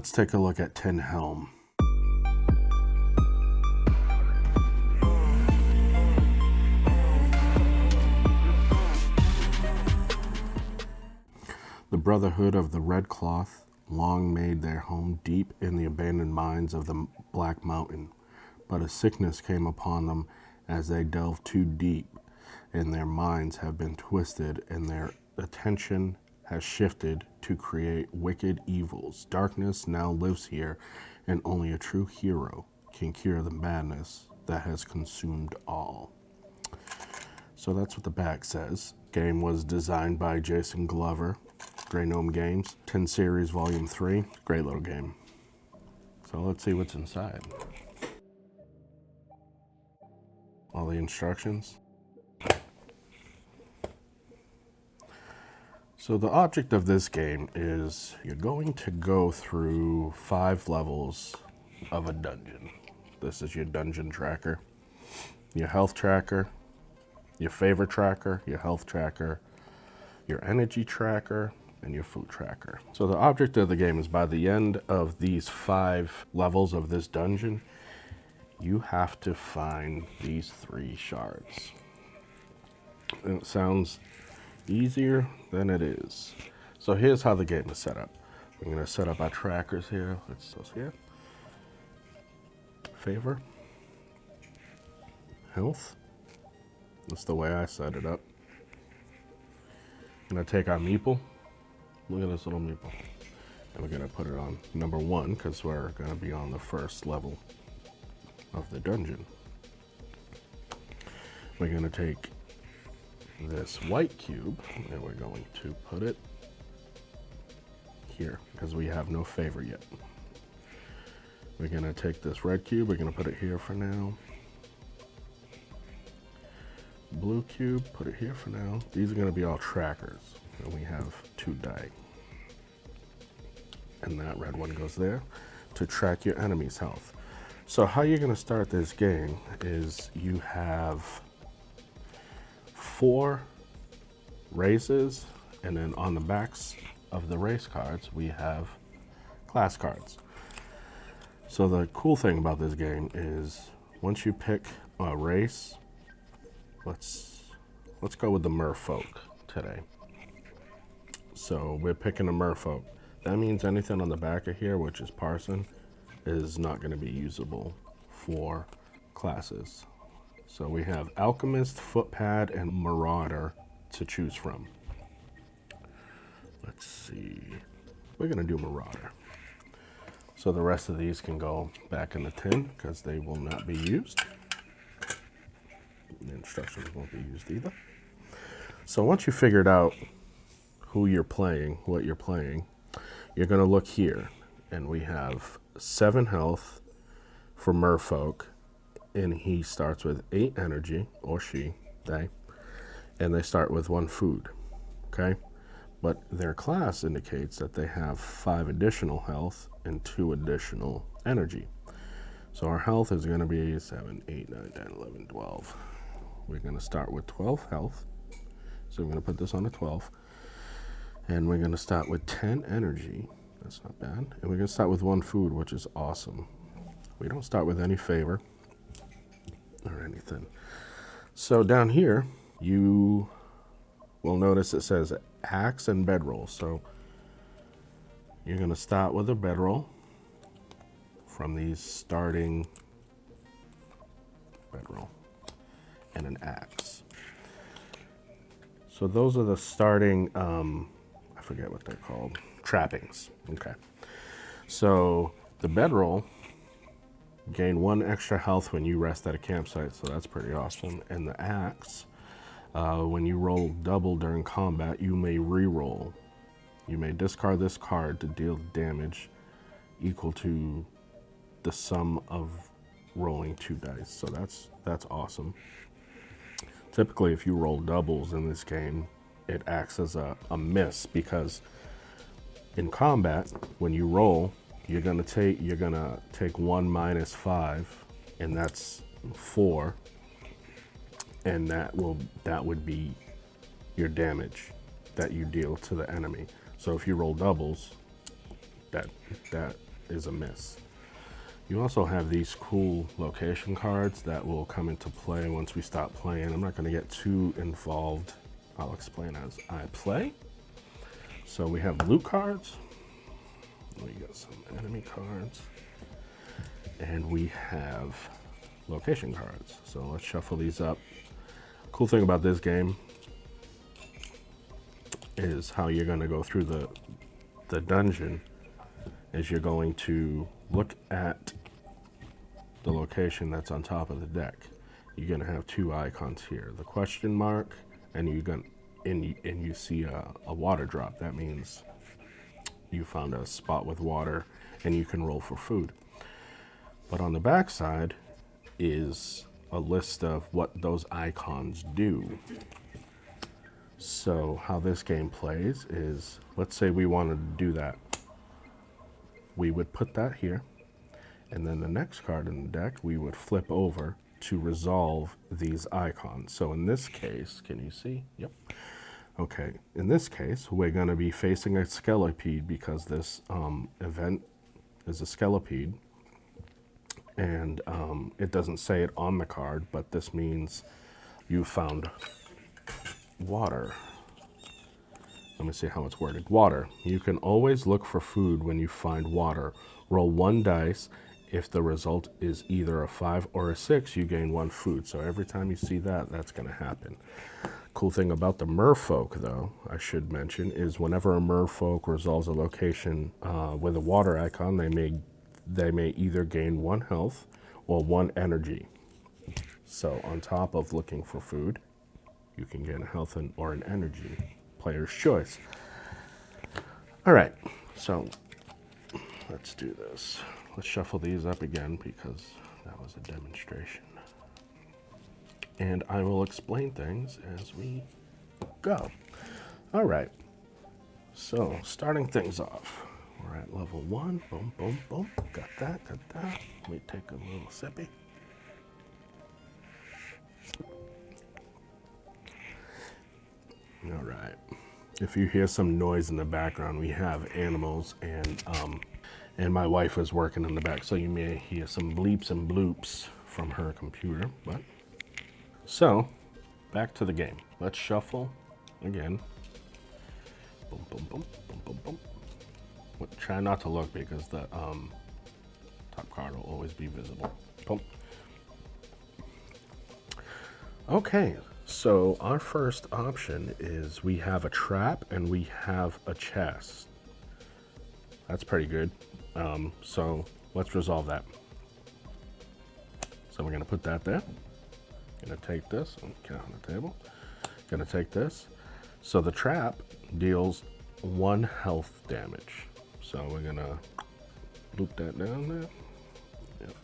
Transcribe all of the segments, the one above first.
Let's take a look at Tin Helm. The Brotherhood of the Red Cloth long made their home deep in the abandoned mines of the Black Mountain, but a sickness came upon them as they delved too deep, and their minds have been twisted, and their attention has shifted to create wicked evils. Darkness now lives here, and only a true hero can cure the madness that has consumed all. So that's what the back says. Game was designed by Jason Glover, Grey Gnome Games, Tin Series Volume 3. Great little game. So let's see what's inside. All the instructions. So the object of this game is you're going to go through 5 levels of a dungeon. This is your dungeon tracker, your health tracker, your favor tracker, your health tracker, your energy tracker, and your food tracker. So the object of the game is by the end of these 5 levels of this dungeon, you have to find these 3 shards. And it sounds easier than it is. So here's how the game is set up. We're going to set up our trackers here. Let's go here. Favor. Health. That's the way I set it up. I'm going to take our meeple. Look at this little meeple. And we're going to put it on number 1 because we're going to be on the first level of the dungeon. We're going to take this white cube and we're going to put it here because we have no favor yet. We're going to take this red cube, we're going to put it here for now. Blue cube, put it here for now. These are going to be all trackers, and we have 2 die. And that red one goes there to track your enemy's health. So how you're going to start this game is you have 4 races, and then on the backs of the race cards we have class cards. So the cool thing about this game is once you pick a race, let's go with the merfolk today. So we're picking a merfolk. That means anything on the back of here, which is parson, is not going to be usable for classes. So we have Alchemist, Footpad, and Marauder to choose from. Let's see. We're going to do Marauder. So the rest of these can go back in the tin because they will not be used. The instructions won't be used either. So once you figured out who you're playing, what you're playing, you're going to look here. And we have 7 health for merfolk. And he starts with 8 energy, or she, they, and they start with 1 food, okay? But their class indicates that they have 5 additional health and 2 additional energy. So our health is going to be 7, 8, 9, 10, 11, 12. We're going to start with 12 health. So we're going to put this on a 12. And we're going to start with 10 energy. That's not bad. And we're going to start with 1 food, which is awesome. We don't start with any favor or anything. So down here, you will notice it says axe and bedroll. So you're going to start with a bedroll from these starting bedroll and an axe. So those are the starting, I forget what they're called, trappings. Okay. So the bedroll gain 1 extra health when you rest at a campsite, so that's pretty awesome. And the axe, when you roll double during combat, you may re-roll. You may discard this card to deal damage equal to the sum of rolling 2 dice. So that's awesome. Typically, if you roll doubles in this game, it acts as a miss because in combat, when you roll, you're gonna take 1 minus 5, and that's 4, and that would be your damage that you deal to the enemy. So if you roll doubles, that is amiss. You also have these cool location cards that will come into play once we stop playing. I'm not going to get too involved. I'll explain as I play. So we have loot cards. We got some enemy cards. And we have location cards. So let's shuffle these up. Cool thing about this game is how you're going to go through the dungeon is you're going to look at the location that's on top of the deck. You're going to have two icons here, the question mark, and you see a water drop. That means you found a spot with water and you can roll for food. But on the back side is a list of what those icons do. So how this game plays is, let's say we wanted to do that. We would put that here, and then the next card in the deck we would flip over to resolve these icons. So in this case, can you see? Yep. Okay, in this case, we're going to be facing a skelepede because this event is a skelepede. And it doesn't say it on the card, but this means you found water. Let me see how it's worded. Water. You can always look for food when you find water. Roll 1 dice. If the result is either a 5 or a 6, you gain 1 food. So every time you see that, that's going to happen. Cool thing about the merfolk, though, I should mention, is whenever a merfolk resolves a location with a water icon, they may either gain 1 health or 1 energy. So on top of looking for food, you can gain a health or an energy. Player's choice. All right, so let's do this. Let's shuffle these up again because that was a demonstration. And I will explain things as we go. All right, so starting things off. We're at level 1. Boom, boom, boom. Got that, got that. Let me take a little sippy. All right. If you hear some noise in the background, we have animals, and my wife is working in the back, so you may hear some bleeps and bloops from her computer. But so, back to the game. Let's shuffle again. Boom, boom, boom, boom, boom, boom. Try not to look because the top card will always be visible. Boom. Okay, so our first option is we have a trap and we have a chest. That's pretty good. So let's resolve that. So we're going to put that there. Going to take this and get on the table. Going to take this. So the trap deals 1 health damage. So we're going to loop that down there. Yep.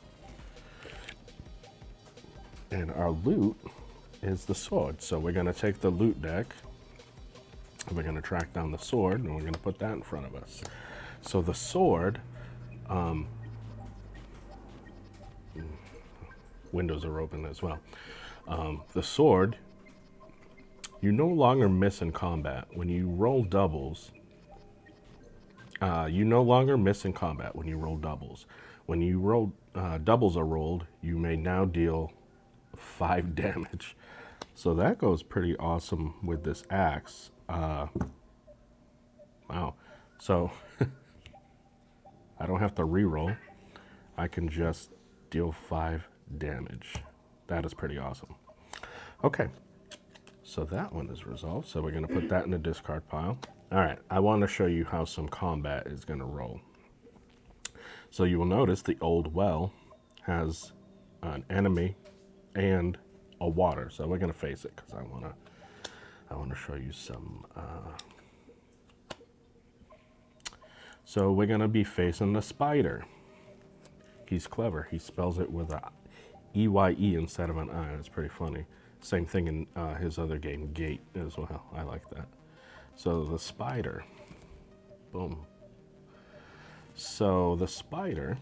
And our loot is the sword. So we're going to take the loot deck, and we're going to track down the sword, and we're going to put that in front of us. So the sword, windows are open as well. The sword, you no longer miss in combat. When you roll doubles, you no longer miss in combat when you roll doubles. When you roll doubles are rolled, you may now deal 5 damage. So that goes pretty awesome with this axe. Wow. So I don't have to reroll. I can just deal 5 damage. That is pretty awesome. Okay. So that one is resolved. So we're going to put that in the discard pile. All right. I want to show you how some combat is going to roll. So you will notice the old well has an enemy and a water. So we're going to face it because I want to show you some. So we're going to be facing the spider. He's clever. He spells it with a E-Y-E instead of an I. It's pretty funny. Same thing in his other game, Gate, as well. I like that. So the spider. Boom. So the spider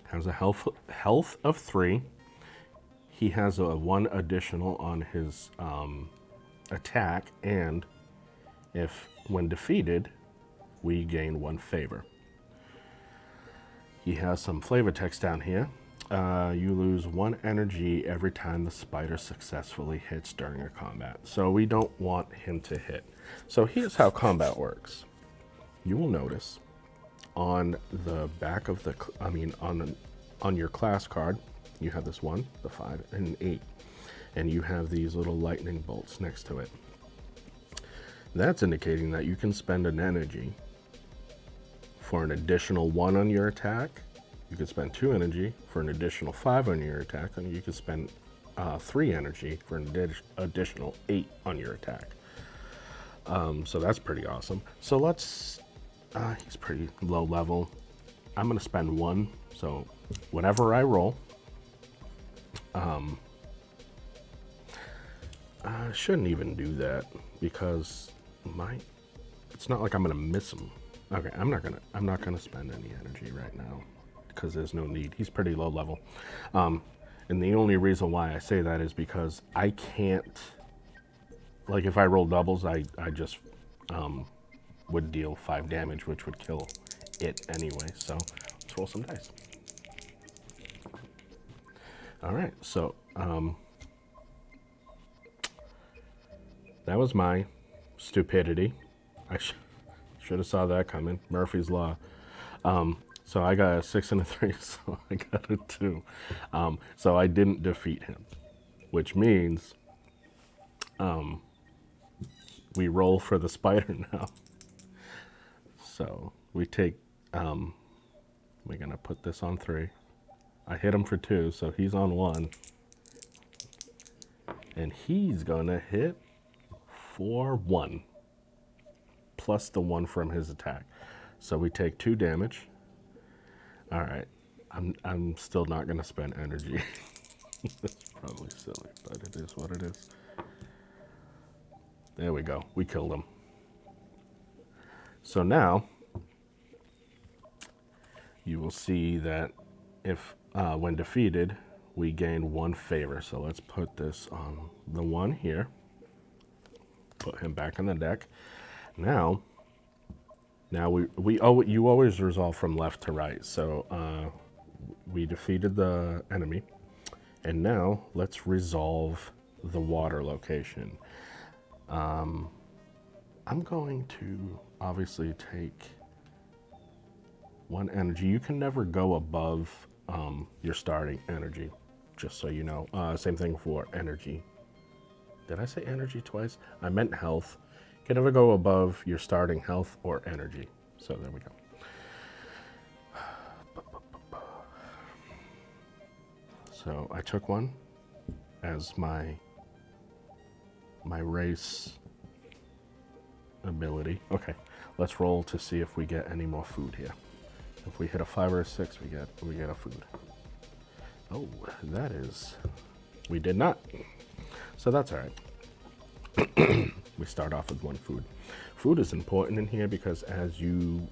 has a health of 3. He has a 1 additional on his attack, and when defeated, we gain 1 favor. He has some flavor text down here. You lose 1 energy every time the spider successfully hits during a combat. So we don't want him to hit. So here's how combat works. You will notice on the back of the, on your class card, you have this 1, the 5, and an 8. And you have these little lightning bolts next to it. That's indicating that you can spend an energy for an additional 1 on your attack. You could spend 2 energy for an additional 5 on your attack, and you could spend 3 energy for an additional 8 on your attack. So that's pretty awesome. So let's, he's pretty low level. I'm gonna spend 1, so whenever I roll, I shouldn't even do that because it's not like I'm gonna miss him. Okay, I'm not gonna spend any energy right now because there's no need. He's pretty low level. And the only reason why I say that is because I can't, like if I roll doubles, I just would deal 5 damage, which would kill it anyway. So let's roll some dice. All right, so that was my stupidity. I should have saw that coming. Murphy's Law. So I got a 6 and a 3, so I got a 2. So I didn't defeat him, which means we roll for the spider now. So we take, we're gonna put this on 3. I hit him for 2, so he's on 1. And he's gonna hit for 1, plus the 1 from his attack. So we take 2 damage. All right, I'm still not gonna spend energy. It's probably silly, but it is what it is. There we go, we killed him. So now, you will see that if, when defeated, we gain 1 favor. So let's put this on the 1 here. Put him back on the deck. Now you always resolve from left to right. So we defeated the enemy, and now let's resolve the water location. I'm going to obviously take 1 energy. You can never go above your starting energy, just so you know. Same thing for energy. Did I say energy twice? I meant health. You can never go above your starting health or energy. So there we go. So I took 1 as my race ability. Okay, let's roll to see if we get any more food here. If we hit a 5 or a 6, we get a food. Oh, that is, we did not. So that's all right. We start off with 1 food. Food is important in here because as you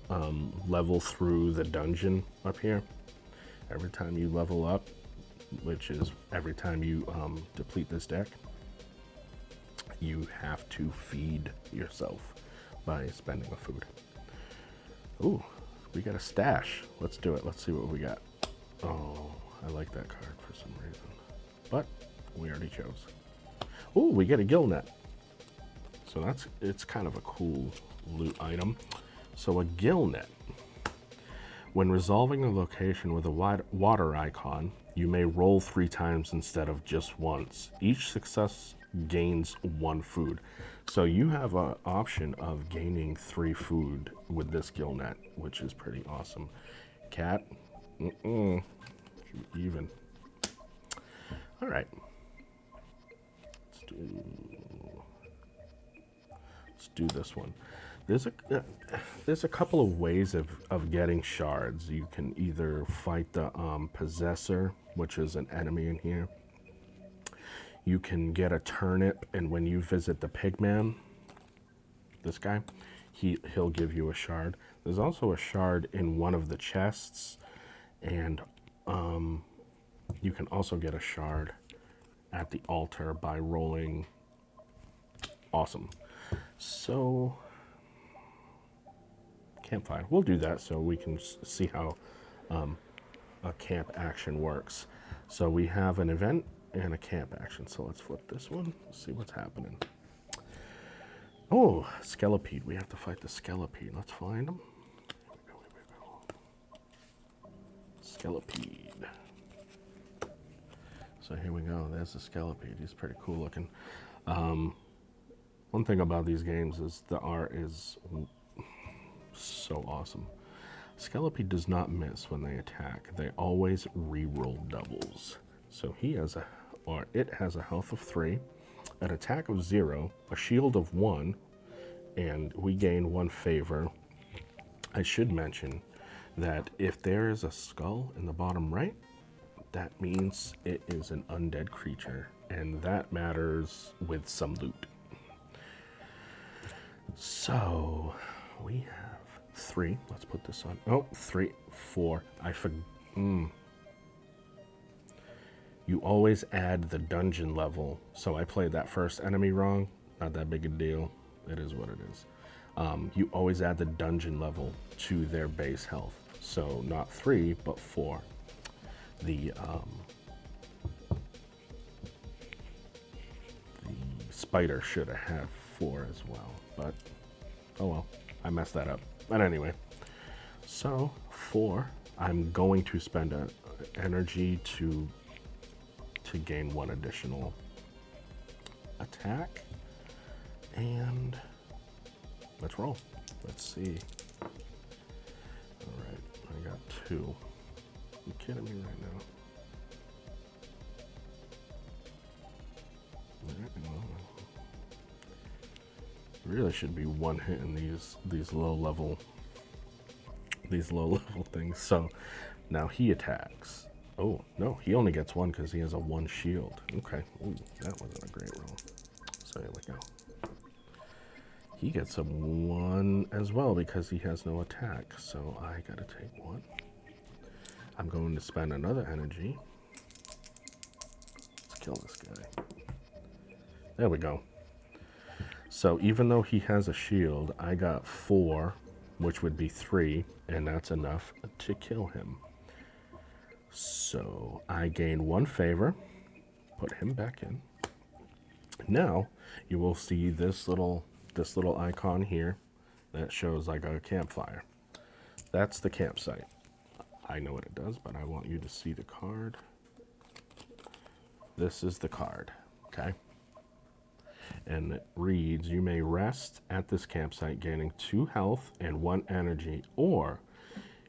level through the dungeon up here, every time you level up, which is every time you deplete this deck, you have to feed yourself by spending a food. Ooh, we got a stash. Let's do it. Let's see what we got. Oh, I like that card for some reason, but we already chose. Ooh, we get a gill net. So it's kind of a cool loot item. So a gill net. When resolving a location with a water icon, you may roll 3 times instead of just once. Each success gains 1 food. So you have an option of gaining 3 food with this gill net, which is pretty awesome. Cat, even. All right. Let's do this one. There's a couple of ways of getting shards. You can either fight the possessor, which is an enemy in here. You can get a turnip, and when you visit the pigman, this guy, he'll give you a shard. There's also a shard in one of the chests, and you can also get a shard at the altar by rolling. Awesome. So campfire, we'll do that so we can see how a camp action works. So we have an event and a camp action. So let's flip this one, see what's happening. Oh, Skelipede. We have to fight the Skelipede. Let's find him. Here we go. Skelipede. So here we go. There's the Skelipede. He's pretty cool looking. One thing about these games is the art is so awesome. Skelipede does not miss when they attack. They always re-roll doubles. So he has it has a health of 3, an attack of 0, a shield of 1, and we gain 1 favor. I should mention that if there is a skull in the bottom right, that means it is an undead creature, and that matters with some loot. So we have 3. Let's put this on. Oh, 3, 4. You always add the dungeon level. So I played that first enemy wrong. Not that big a deal. It is what it is. You always add the dungeon level to their base health. So not 3, but 4. The spider should have had 4 as well, but oh well, I messed that up. But anyway, so 4, I'm going to spend an energy to gain 1 additional attack, and let's roll. Let's see. All right, I got 2. You kidding me right now? Really should be one hitting these low level things. So now he attacks. Oh no, he only gets 1 because he has a 1 shield. Okay, ooh, that wasn't a great roll. So here we go. He gets a 1 as well because he has no attack. So I gotta take 1. I'm going to spend another energy. Let's kill this guy. There we go. So even though he has a shield, I got 4, which would be 3, and that's enough to kill him. So I gain 1 favor, put him back in. Now you will see this little icon here that shows like a campfire. That's the campsite. I know what it does, but I want you to see the card. This is the card, okay? And it reads, you may rest at this campsite gaining 2 health and 1 energy, or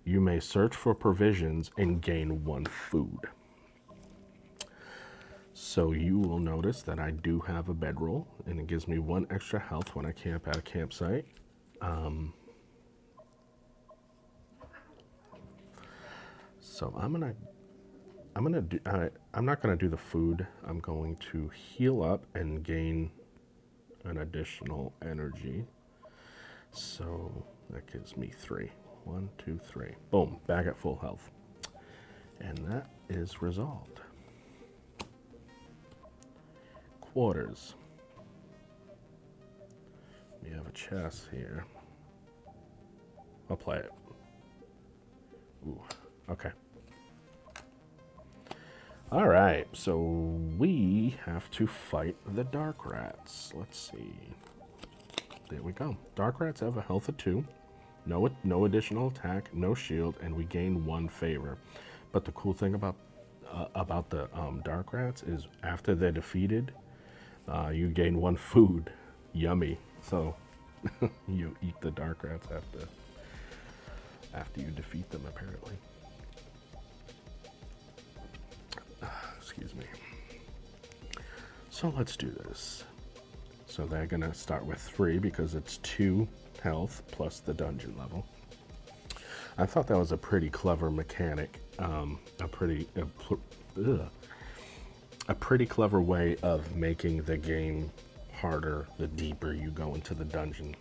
you may search for provisions and gain 1 food. So you will notice that I do have a bedroll, and it gives me 1 extra health when I camp at a campsite. So I'm not gonna do the food. I'm going to heal up and gain an additional energy. So that gives me 3. 1, 2, 3. Boom, back at full health. And that is resolved. Quarters. We have a chest here. I'll play it. Ooh, okay. All right, so we have to fight the dark rats. Let's see. There we go. Dark rats have a health of 2, no additional attack, no shield, and we gain 1 favor. But the cool thing about the dark rats is after they're defeated, you gain 1 food. Yummy. So you eat the dark rats after you defeat them, apparently. Excuse me. So let's do this. So they're gonna start with 3 because it's 2 health plus the dungeon level. I thought that was a pretty clever mechanic, a pretty clever way of making the game harder the deeper you go into the dungeon.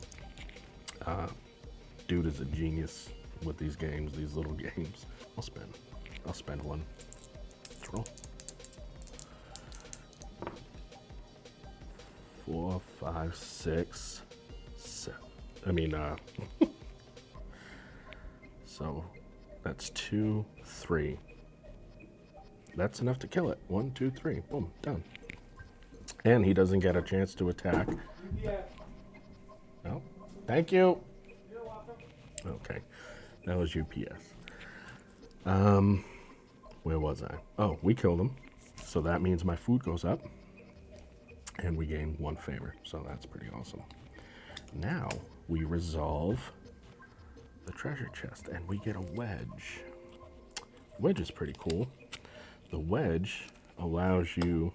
Dude is a genius with these games, these little games. I'll spend 1. Let's roll. 4, 5, 6, 7. So that's 2, 3. That's enough to kill it. 1, 2, 3. Boom, done. And he doesn't get a chance to attack. No. Thank you. Okay. That was UPS. Where was I? Oh, we killed him. So that means my food goes up. And we gain 1 favor. So that's pretty awesome. Now we resolve the treasure chest and we get a wedge. Wedge is pretty cool. The wedge allows you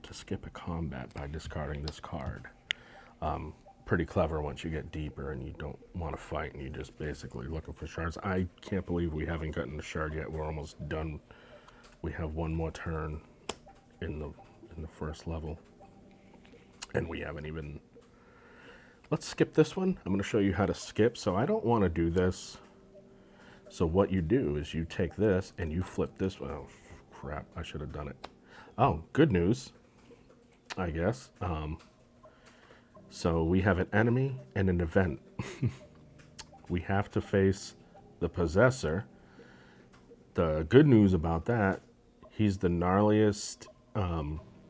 to skip a combat by discarding this card. Pretty clever once you get deeper and you don't want to fight and you're just basically looking for shards. I can't believe we haven't gotten the shard yet. We're almost done. We have 1 more turn in the first level. And we haven't even... Let's skip this one. I'm going to show you how to skip. So I don't want to do this. So what you do is you take this and you flip this one. Oh, crap. I should have done it. Oh, good news, I guess. So we have an enemy and an event. We have to face the possessor. The good news about that, he's the gnarliest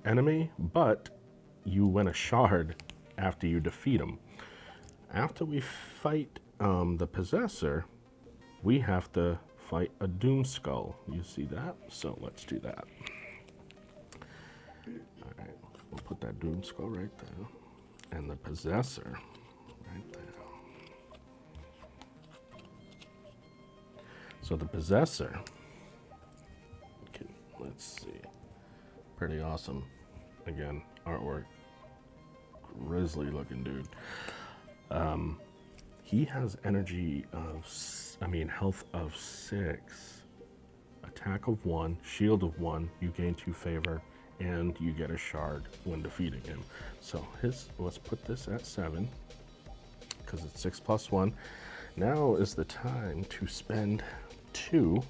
enemy, but you win a shard after you defeat him. After we fight the possessor, we have to fight a doom skull. You see that? So let's do that. All right, we'll put that doom skull right there. And the possessor right there. So the possessor, okay, let's see, pretty awesome. Again, artwork, grizzly looking dude. He has energy of, health of 6, attack of 1, shield of 1, you gain 2 favor, and you get a shard when defeating him. So let's put this at 7, because it's 6 plus 1. Now is the time to spend 2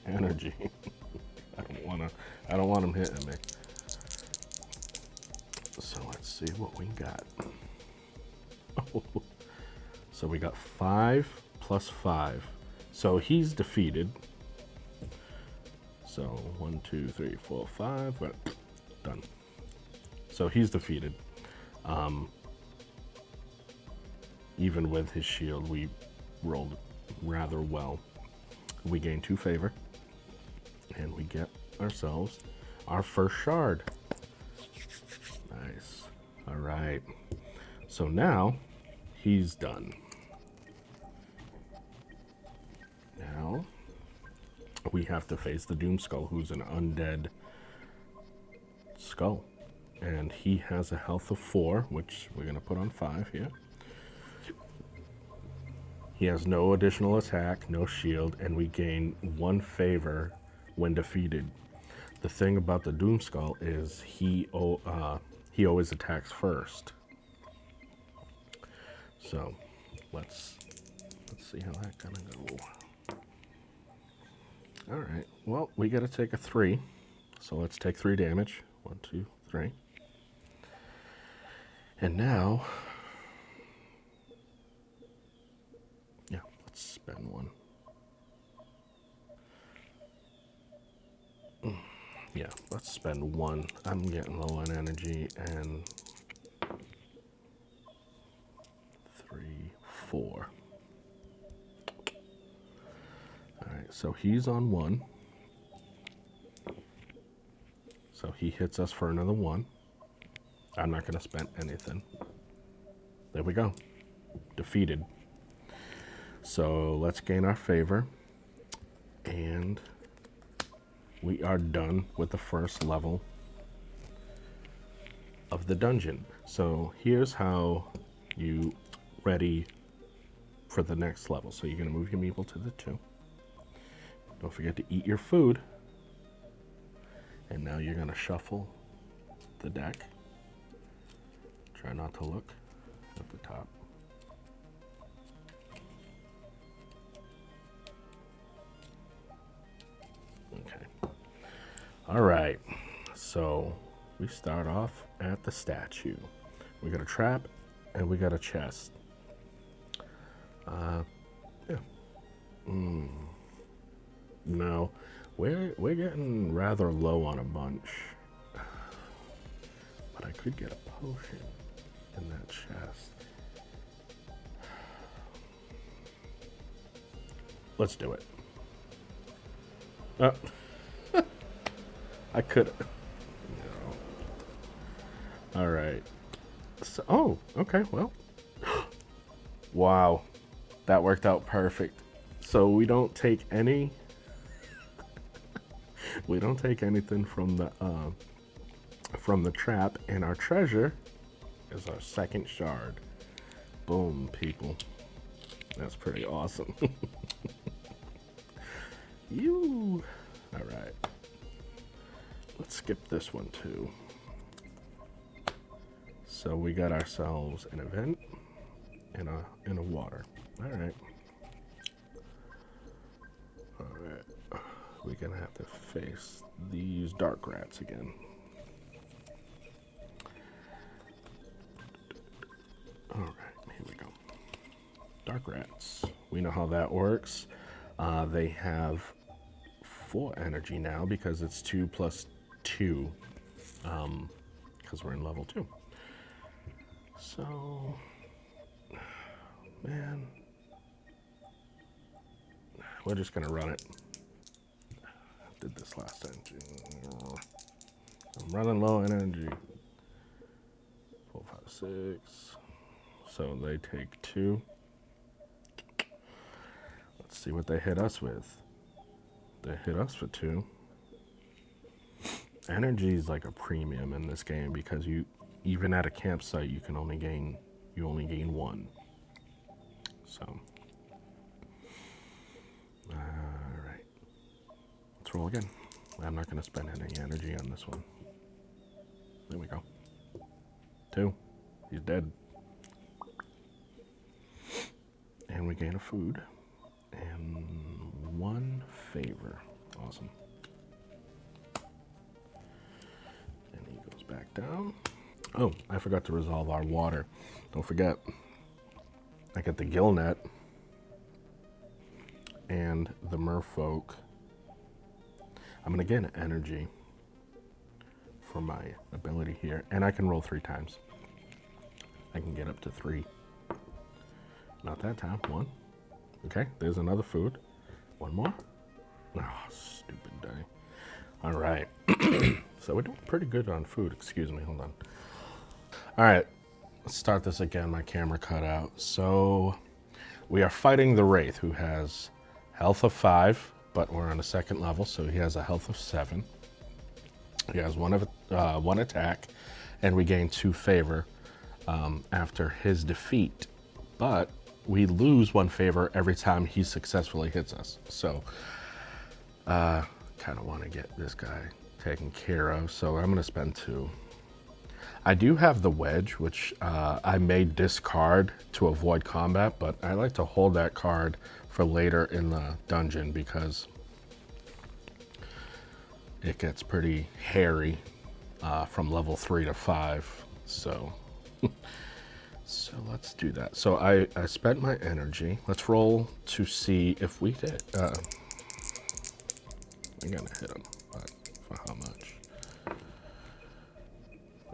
energy. I don't want him hitting me. So let's see what we got. So we got 5 plus 5. So he's defeated. So 1, 2, 3, 4, 5. Right, done. So he's defeated. Even with his shield, we rolled rather well. We gain 2 favor, and we get ourselves our first shard. Nice. All right. So now he's done. Now we have to face the Doom Skull, who's an undead skull. And he has a health of 4, which we're going to put on 5 here. He has no additional attack, no shield, and we gain 1 favor when defeated. The thing about the Doom Skull is he always attacks first. So let's see how that's gonna go. All right. Well, we got to take a 3, so let's take 3 damage. 1, 2, 3. And now, yeah, let's spend 1. Yeah, let's spend 1. I'm getting low on energy, and 3, 4. All right, so he's on 1. So he hits us for another 1. I'm not going to spend anything. There we go. Defeated. So let's gain our favor. And we are done with the first level of the dungeon. So here's how you ready for the next level. So you're going to move your meeple to the 2. Don't forget to eat your food. And now you're going to shuffle the deck. Try not to look at the top. Okay. All right. So we start off at the statue. We got a trap and we got a chest. Yeah. No. We're getting rather low on a bunch. But I could get a potion in that chest. Let's do it. I could. No. All right. So, oh, okay. Well. Wow, that worked out perfect. So we don't take any. We don't take anything from the trap, and our treasure is our second shard. Boom, people. That's pretty awesome. All right. Let's skip this one too. So we got ourselves an event and a water. All right. All right. We're gonna have to face these dark rats again. All right, here we go. Dark rats. We know how that works. They have 4 energy now because it's 2 plus 2, because we're in level 2. So, man, we're just gonna run it. I did this last time. I'm running low on energy. 4, 5, 6. So they take 2. Let's see what they hit us with. They hit us for 2. Energy is like a premium in this game because even at a campsite you only gain 1. So, all right, let's roll again. I'm not going to spend any energy on this one. There we go. 2. He's dead. And we gain a food and 1 favor. Awesome. And he goes back down. Oh, I forgot to resolve our water. Don't forget, I get the gill net and the merfolk. I'm gonna get an energy for my ability here, and I can roll 3 times. I can get up to 3. Not that time. 1. Okay, there's another food. 1 more. Oh, stupid day. All right. So we're doing pretty good on food. Excuse me, hold on. All right, let's start this again. My camera cut out. So we are fighting the Wraith, who has health of 5, but we're on a 2nd level, so he has a health of 7. He has 1 attack, and we gain 2 favor after his defeat. But we lose 1 favor every time he successfully hits us. So kind of want to get this guy taken care of, so I'm going to spend 2. I do have the wedge, which I may discard to avoid combat, but I like to hold that card for later in the dungeon because it gets pretty hairy from level 3 to 5. So, so let's do that. So I spent my energy. Let's roll to see if we did. I'm gonna hit him, but for how much?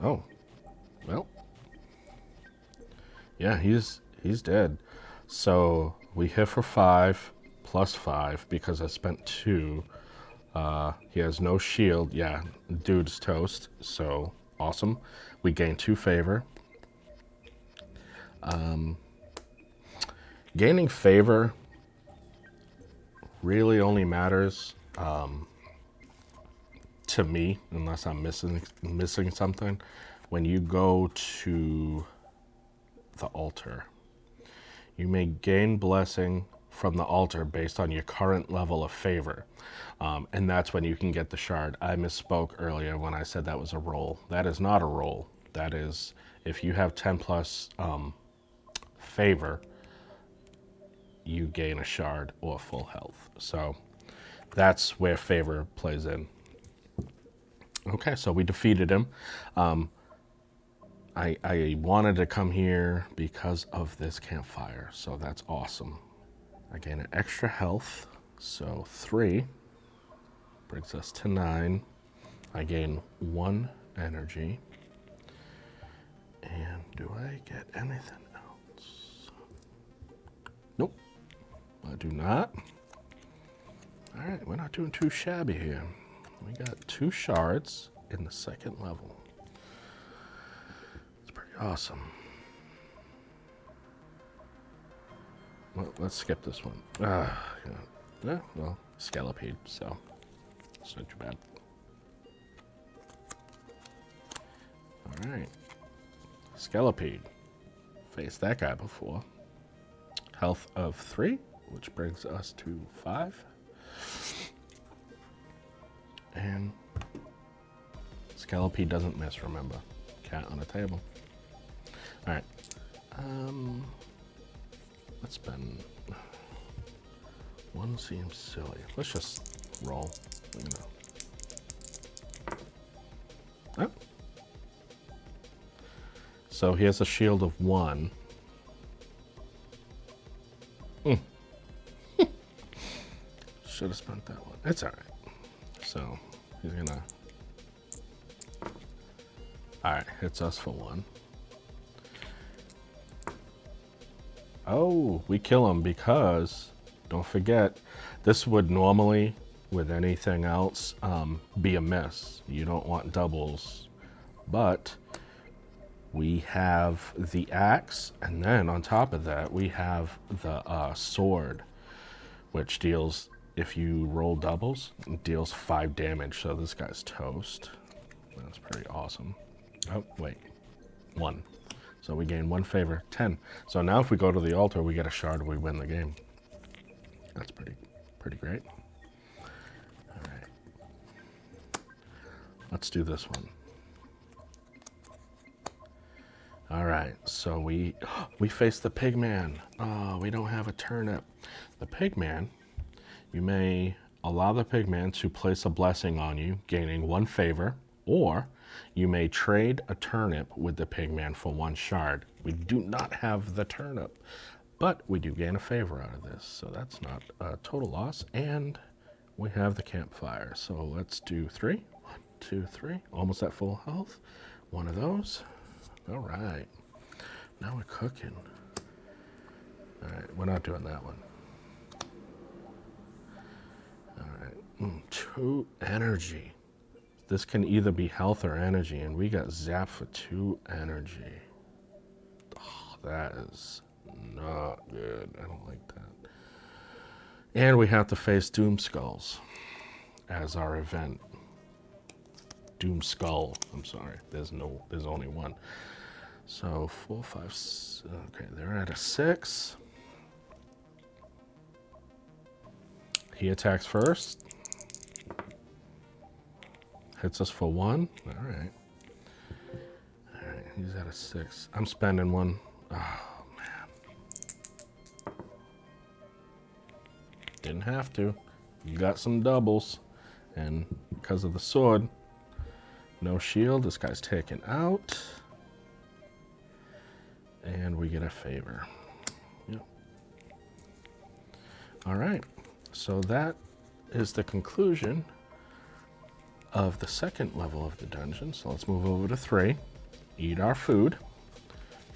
Oh, well, yeah, he's dead. So we hit for 5 plus 5 because I spent 2. He has no shield. Yeah, dude's toast. So awesome. We gain 2 favor. Gaining favor really only matters to me, unless I'm missing something. When you go to the altar, you may gain blessing from the altar based on your current level of favor. And that's when you can get the shard. I misspoke earlier when I said that was a roll. That is not a roll. That is, if you have 10 plus favor, you gain a shard or full health. So that's where favor plays in. Okay, so we defeated him. I wanted to come here because of this campfire, so that's awesome. I gain an extra health, so 3. Brings us to 9. I gain 1 energy. And do I get anything else? Nope, I do not. All right, we're not doing too shabby here. We got 2 shards in the 2nd level. It's pretty awesome. Well, let's skip this one. Yeah, well, Skelipede, so it's not too bad. All right, Skelipede. Faced that guy before. Health of 3, which brings us to 5. And Skelipede doesn't miss, remember. Cat on a table. All right. Let's spend... 1 seems silly. Let's just roll. You know. Oh. So he has a shield of 1. Should have spent that one. It's all right. So he's gonna... All right, hits us for 1. Oh, we kill him because, don't forget, this would normally, with anything else, be a miss. You don't want doubles, but we have the axe, and then on top of that, we have the sword, which deals, if you roll doubles, it deals 5 damage, so this guy's toast. That's pretty awesome. Oh, wait, 1. So we gain 1 favor, 10. So now if we go to the altar, we get a shard, we win the game. That's pretty great. All right. Let's do this one. All right, so we face the pigman. Oh, we don't have a turnip. The pigman, you may allow the pigman to place a blessing on you, gaining 1 favor, or you may trade a turnip with the pigman for 1 shard. We do not have the turnip, but we do gain a favor out of this, so that's not a total loss. And we have the campfire, so let's do 3. 1, 2, 3. Almost at full health. 1 of those. All right. Now we're cooking. All right, we're not doing that one. All right. 2 energy. This can either be health or energy, and we got zap for 2 energy. Oh, that is not good. I don't like that. And we have to face Doom Skulls as our event. Doom Skull. I'm sorry. There's only 1. So 4, 5. Okay, they're at a 6. He attacks first. Hits us for 1. All right. All right, he's at a 6. I'm spending 1. Oh, man. Didn't have to. You got some doubles. And because of the sword, no shield. This guy's taken out. And we get a favor. Yep. All right. So that is the conclusion of the 2nd level of the dungeon. So let's move over to 3. Eat our food.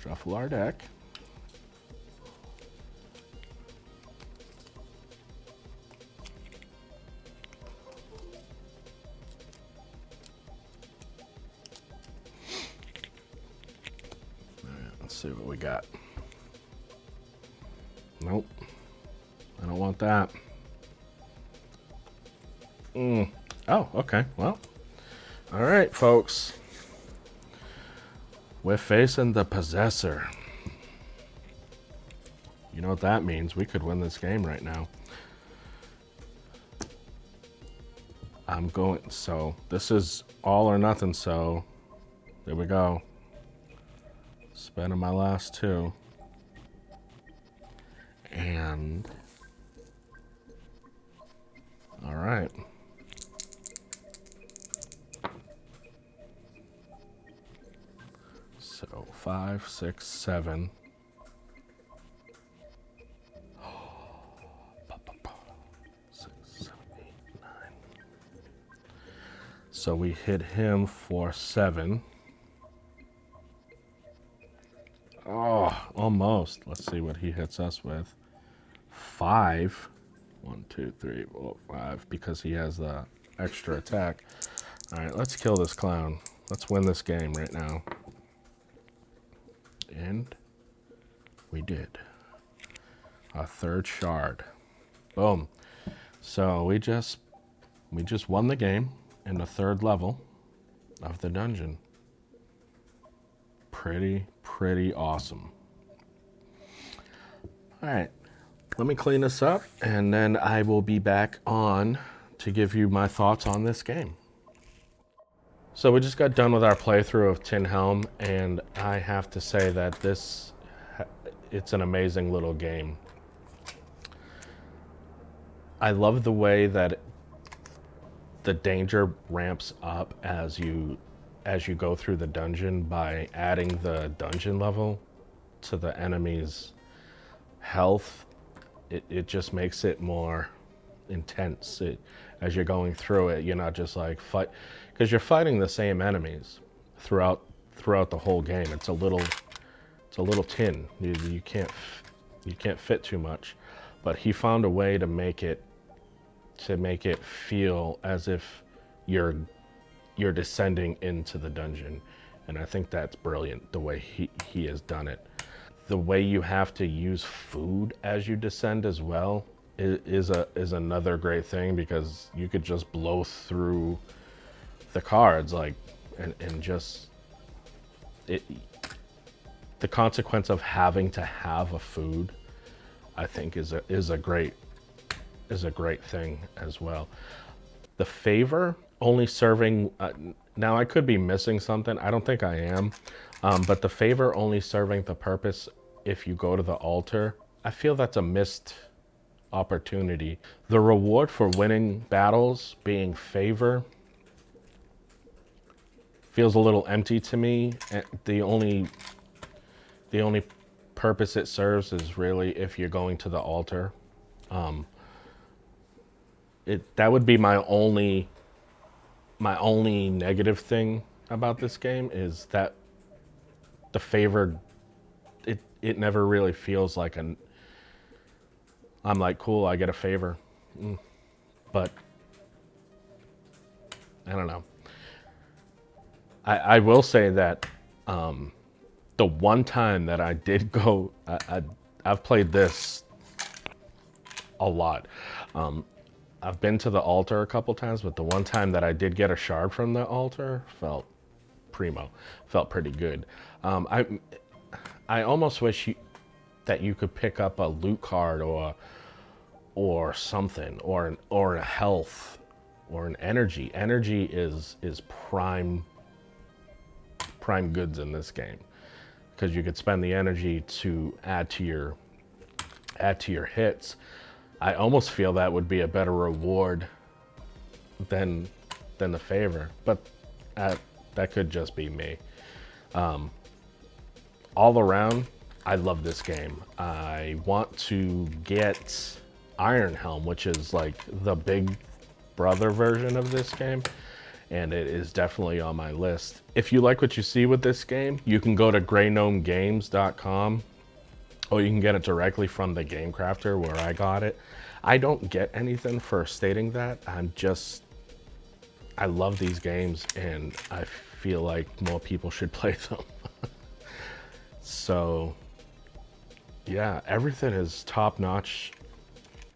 Shuffle our deck. Let's see what we got. Nope. I don't want that. Oh, okay. Well. All right, folks. We're facing the Possessor. You know what that means? We could win this game right now. So this is all or nothing, so there we go. Spending my last 2. And all right. So 5, 6, 7. 6, 7, 8, 9. So we hit him for 7. Oh, almost. Let's see what he hits us with. 5. 1, 2, 3, 4, 5, because he has the extra attack. All right, let's kill this clown. Let's win this game right now. And we did. A 3rd shard. Boom. So we just won the game in the 3rd level of the dungeon. Pretty awesome. All right, let me clean this up, and then I will be back on to give you my thoughts on this game. So we just got done with our playthrough of Tin Helm, and I have to say that it's an amazing little game. I love the way that the danger ramps up as you go through the dungeon by adding the dungeon level to the enemy's health. It just makes it more intense. As you're going through it, you're not just like fight, because you're fighting the same enemies throughout the whole game. It's a little tin. You can't fit too much, but he found a way to make it feel as if you're descending into the dungeon, and I think that's brilliant the way he has done it. The way you have to use food as you descend as well is another great thing, because you could just blow through the cards and just the consequence of having to have a food, I think is a great thing as well. The favor only serving, now I could be missing something, I don't think I am, but the favor only serving the purpose if you go to the altar, I feel that's a missed opportunity. The reward for winning battles being favor feels a little empty to me. The only purpose it serves is really if you're going to the altar. That would be my only negative thing about this game, is that the favor, it never really feels like I'm like, cool, I get a favor. But I don't know. I will say that the one time that I did go, I've played this a lot. I've been to the altar a couple times, but the one time that I did get a shard from the altar felt primo, felt pretty good. I almost wish that you could pick up a loot card or something, or a health or an energy. Energy is prime goods in this game, because you could spend the energy to add to your hits. I almost feel that would be a better reward than the favor, but that could just be me. All around, I love this game. I want to get Iron Helm, which is like the big brother version of this game, and it is definitely on my list. If you like what you see with this game, you can go to greygnomegames.com, or you can get it directly from the Game Crafter where I got it. I don't get anything for stating that. I love these games, and I feel like more people should play them. So yeah, everything is top notch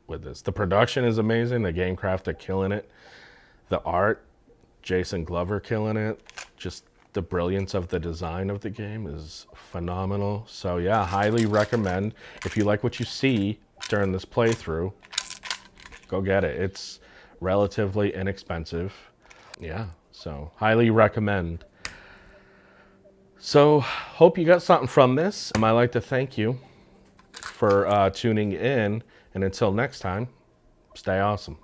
with this. The production is amazing. The Game Crafter killing it. The art, Jason Glover killing it. Just the brilliance of the design of the game is phenomenal. So yeah, highly recommend. If you like what you see during this playthrough, go get it. It's relatively inexpensive. Yeah, so highly recommend. So hope you got something from this. I'd like to thank you for tuning in, and until next time, stay awesome.